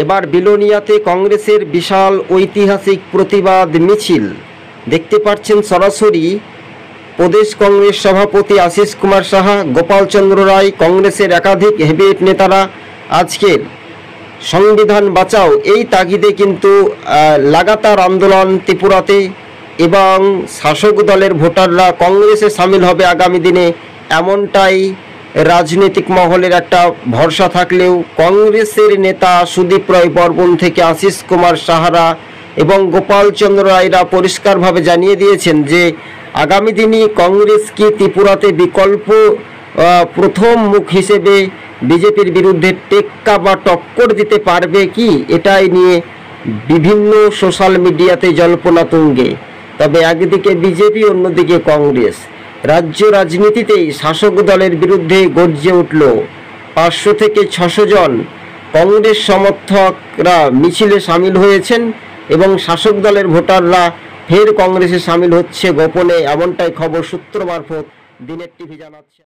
এবার বিলোনিয়াতে কংগ্রেসের বিশাল ঐতিহাসিক প্রতিবাদ মিছিল দেখতে পাচ্ছেন সরাসরি। প্রদেশ কংগ্রেস সভাপতি আশিস কুমার সাহা, গোপাল চন্দ্র রায়, কংগ্রেসের একাধিক হেভিওয়েট নেতারা আজকের সংবিধান বাঁচাও এই তাগিদে কিন্তু লাগাতার আন্দোলন ত্রিপুরাতে, এবং শাসক দলের ভোটাররা কংগ্রেসে সামিল হবে আগামী দিনে, এমনটাই রাজনৈতিক মহলের একটা ভরসা থাকলেও কংগ্রেসের নেতা সুদীপ রায় বর্মন থেকে আশিস কুমার সাহারা এবং গোপাল চন্দ্র রায়রা পরিষ্কারভাবে জানিয়ে দিয়েছেন যে আগামী দিনে কংগ্রেস কি ত্রিপুরাতে বিকল্প প্রথম মুখ হিসেবে বিজেপির বিরুদ্ধে টেক্কা বা টক্কর দিতে পারবে কি, এটাই নিয়ে বিভিন্ন সোশ্যাল মিডিয়াতে জল্পনা তুঙ্গে। তবে একদিকে বিজেপি, অন্যদিকে কংগ্রেস। রাজ্য রাজনীতিতেই শাসক দলের বিরুদ্ধে গর্জে উঠল 500 থেকে 600 জন কংগ্রেস সমর্থকরা মিছিলে সামিল হয়েছেন, এবং শাসক দলের ভোটাররা ফের কংগ্রেসে সামিল হচ্ছে গোপনে, এমনটাই খবর সূত্র মারফত দিনের টিভি জানাচ্ছে।